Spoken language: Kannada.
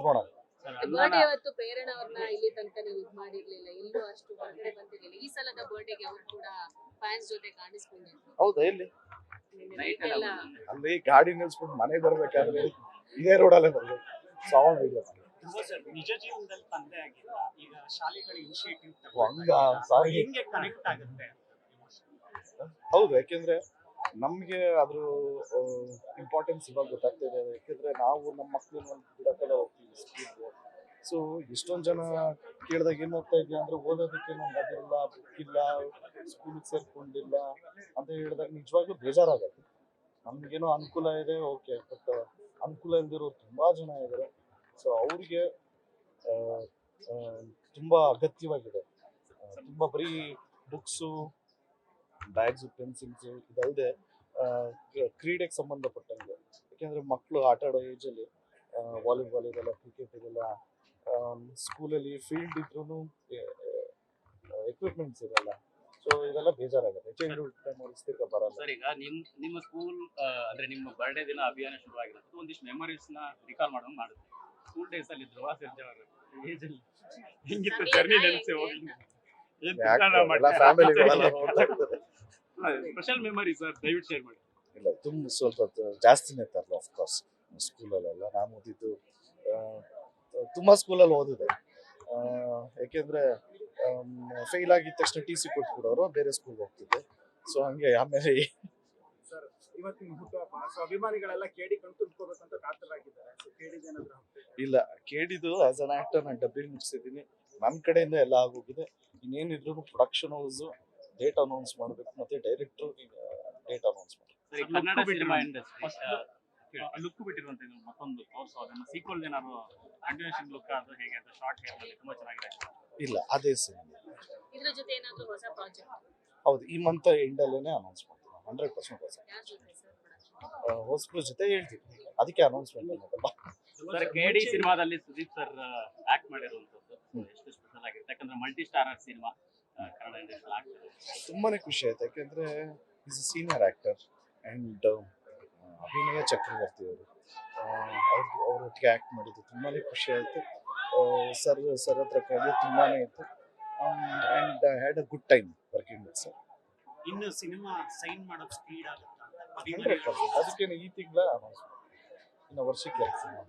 ನೋಡೋಣ. ಬರ್ಡೇ ಅವತ್ತು ಪ್ರೇರಣಾ ಅವ್ರನ್ನ ಇಲ್ಲಿ ತನಕ ನೀವು ಇದು ಮಾಡಿರ್ಲಿಲ್ಲ, ಎಲ್ಲೂ ಅಷ್ಟು ಹೊರಗಡೆ ಬಂದಿರ್ಲಿಲ್ಲ. ಈ ಸಲದ ಬರ್ಡೇಗೆ ಅವ್ರು ಕೂಡ ಫ್ಯಾನ್ಸ್ ಜೊತೆ ಕಾಣಿಸ್ಕೊಂಡಿದ್ರು. ಹೌದಾ ಎಲ್ಲಿ? ನೈಟ್ ಎಲ್ಲ ಅಲ್ಲಿ ಗಾಡಿ ನಿಲ್ಸ್ಬಿಟ್ಟು ಮನೆಗೆ ಬರ್ಬೇಕಾದ್ರೆ ಇದೇ ರೋಡಲ್ಲೇ ಬರ್ಬೇಕು. ಸಾಂಗ್ ಇದೆ ಸರ್, ನಿಜ ಜೀವನದಲ್ಲಿ ತಂದೆ ಆಗಿಲ್ಲ, ಈಗ ಶಾಲೆಗಳ ಇನಿಷಿಯೇಟಿವ್ ಹಂಗ ಸಾರಿ. ಹೆಂಗೆ ಕನೆಕ್ಟ್ ಆಗುತ್ತೆ? ಹೌದು, ಯಾಕೆಂದ್ರೆ ನಮ್ಗೆ ಅದ್ರ ಇಂಪಾರ್ಟೆನ್ಸ್ ಇವಾಗ ಗೊತ್ತಾಗ್ತಿದೆ. ಯಾಕೆಂದ್ರೆ ನಾವು ನಮ್ಮ ಮಕ್ಳನ್ನ ಒಂದು ಬಿಡಕ್ಕೆಲ್ಲ ಹೋಗ್ತೀವಿ ಸ್ಕೂಲ್ಗೆ. ಸೊ ಎಷ್ಟೊಂದು ಜನ ಕೇಳಿದಾಗ ಏನು ಓದ್ತಾ ಇದೆಯಾ ಅಂದ್ರೆ ಓದೋದಕ್ಕೆ ನಮ್ಗೆ ಅದಿಲ್ಲ, ಬುಕ್ ಇಲ್ಲ, ಸ್ಕೂಲಿಗೆ ಸೇರ್ಕೊಂಡಿಲ್ಲ ಅಂತ ಹೇಳಿದಾಗ ನಿಜವಾಗ್ಲೂ ಬೇಜಾರಾಗತ್ತೆ. ನಮ್ಗೇನೋ ಅನುಕೂಲ ಇದೆ, ಓಕೆ, ಬಟ್ ಅನುಕೂಲ ಇಲ್ದಿರೋ ತುಂಬಾ ಜನ ಇದ್ದಾರೆ. ಸೊ ಅವ್ರಿಗೆ ತುಂಬಾ ಅಗತ್ಯವಾಗಿದೆ. ತುಂಬಾ ಬರೀ ಬುಕ್ಸು, ಬ್ಯಾಗ್ಸು, ಪೆನ್ಸಿಲ್ಸು ಇದಲ್ಲದೆ ಕ್ರೀಡೆಗೆ ಸಂಬಂಧಪಟ್ಟಂಗೆ. ಯಾಕೆಂದರೆ ಮಕ್ಕಳು ಆಟ ಆಡೋ ಏಜಲ್ಲಿ ವಾಲಿಬಾಲ್ ಇದೆಲ್ಲ, ಕ್ರಿಕೆಟ್ ಇದೆಲ್ಲ, ಸ್ಕೂಲಲ್ಲಿ ಫೀಲ್ಡ್ ಇದ್ರೂ ಎಕ್ವಿಪ್ಮೆಂಟ್ಸ್ ಇರಲ್ಲ. ಸೊ ಇದೆಲ್ಲ ಬೇಜಾರಾಗುತ್ತೆ. ಚೈಲ್ಡ್ಹುಡ್ ಮೆಮೊರೀಸ್ ತಿರ್ಗಾ ಬರಲ್ಲ. ಸರ್, ಈಗ ನಿಮ್ಮ ಸ್ಕೂಲ್ ಅಂದ್ರೆ ನಿಮ್ಮ ಬರ್ಡೇ ದಿನ ಅಭಿಯಾನ ಶುರು ಆಗಿರುತ್ತೆ, ಒಂದಿಷ್ಟು ಮೆಮೊರೀಸ್ ನ ರಿಕಾಲ್ ಮಾಡೋದು ಮಾಡುತ್ತೆ. ಸ್ಕೂಲ್ ಡೇಸ್ ಅಲ್ಲಿ ಧ್ರುವ ಸರ್ಜಾ ಅವರ ಏಜ್ ಅಲ್ಲಿ ಹೆಂಗಿತ್ತು ಜರ್ನಿ ನೆನೆಸಿ ಹೋಗಿ ಸ್ಪೆಷಲ್ ಮೆಮೊರಿ ಸರ್, ದಯವಿಟ್ಟು ಶೇರ್ ಮಾಡಿ. ಇಲ್ಲ, ತುಂಬ ಸ್ವಲ್ಪ ಜಾಸ್ತಿನೇ ತರಲ್ಲ. ಆಫ್ಕೋರ್ಸ್ ಸ್ಕೂಲಲ್ಲೆಲ್ಲ ನಾನು ಓದಿದ್ದು ತುಂಬ ಸ್ಕೂಲಲ್ಲಿ ಓದಿದೆ. ಯಾಕೆಂದರೆ ಫೇಲ್ ಆಗಿದ ತಕ್ಷಣ ಟಿ ಸಿ ಕೊಟ್ಬಿಡೋರು, ಬೇರೆ ಸ್ಕೂಲ್ಗೆ ಹೋಗ್ತಿದ್ದೆ. ಸೊ ಹಂಗೆ ಆಮೇಲೆ ಸರ್, ಇವತ್ತಿನ ಹುಟ್ಟುಹಬ್ಬ, ಸೊ ಅಭಿಮಾನಿಗಳೆಲ್ಲ ಕೇಡಿ ಕಣ್ ತುಂಬ್ಕೋಬೇಕಂತ ಕಾತರಾಗಿದ್ದಾರೆ. ಸೊ ಕೇಳಿದೇನಾದ್ರೂ ಇಲ್ಲ, ಕೇಳಿದ್ದು ಆಸ್ ಅನ್ ಆಕ್ಟರ್ ನಾನು ಡಬ್ಬಿಂಗ್ ಮುಗಿಸಿದ್ದೀನಿ. ನನ್ನ ಕಡೆಯಿಂದ ಎಲ್ಲ ಆಗೋಗಿದೆ. ಇನ್ನೇನಿದ್ರು ಪ್ರೊಡಕ್ಷನ್ ಹೌಸು ಡೇಟ್ ಅನೌನ್ಸ್ ಮಾಡಬೇಕು, ಮತ್ತೆ ಡೈರೆಕ್ಟ್ರು ಡೇಟ್ ಅನೌನ್ಸ್ ಮಾಡಬೇಕು. ಕನ್ನಡ ಸಿನಿಮಾ ಇಂಡಸ್ಟ್ರಿ ಲುಕ್ ಬಿಟ್ಟಿರುವಂತ ಮತ್ತೊಂದು ತೋರಿಸೋ ಅದನ್ನ ಸೀಕ್ವಲ್ ಏನಾದ್ರು ಕಂಟಿನ್ಯೂಷನ್ ಲುಕ್ ಆದ್ರೂ ಹೇಗೆ ಅಂತ ಶಾರ್ಟ್ ಹೇರ್ ಅಲ್ಲಿ ತುಂಬಾ ಚೆನ್ನಾಗಿದೆ. ಇಲ್ಲ, ಅದೇ ಸಿನಿಮಾ. ಇದ್ರ ಜೊತೆ ಏನಾದ್ರು ಹೊಸ ಪ್ರಾಜೆಕ್ಟ್? ಹೌದು, ಈ ಮಂತ್ ಎಂಡಲ್ಲೇ ಅನೌನ್ಸ್ ಮಾಡ್ತೀನಿ. 100% ಹೊಸ ಯಾರ ಜೊತೆ ಸರ್? ಹೊಸಬ್ರ ಜೊತೆ ಹೇಳ್ತೀನಿ, ಅದಕ್ಕೆ ಅನೌನ್ಸ್ಮೆಂಟ್ ಅನ್ನೋದಲ್ಲ. ಸರ್, ಕೆಡಿ ಸಿನಿಮಾದಲ್ಲಿ ಸುದೀಪ್ ಸರ್ ಆಕ್ಟ್ ಮಾಡಿರುವಂತದ್ದು ಎಷ್ಟು ಸ್ಪೆಷಲ್ ಆಗಿರುತ್ತೆ, ಯಾಕಂದ್ರೆ multi starrer cinema Kannada industry ಆಗ್ತದೆ. ತುಂಬಾನೇ ಖುಷಿ ಆಯ್ತು. ಯಾಕೆಂದ್ರೆ is a senior actor and ಅಭಿನಯ ಚಕ್ರವರ್ತಿ ಅವರು ಅವರೊಟ್ಟಿಗೆ ಆ್ಯಕ್ಟ್ ಮಾಡಿದ್ದು ತುಂಬಾನೇ ಖುಷಿ ಆಯಿತು. ಸರ್ ಹತ್ರ ಕಲಿಯೋದು ತುಂಬಾನೇ ಇತ್ತು. And I had a good time working with sir. ಇನ್ನು ಸಿನಿಮಾ ಸೈನ್ ಮಾಡೋದು ಸ್ಪೀಡ್ ಆಗುತ್ತೆ. 100%. ಅದಕ್ಕೇನು ಈ ತಿಂಗಳ ಅನೌನ್ಸ್, ಇನ್ನು ವರ್ಷಕ್ಕೆ ಸಿನಿಮಾ.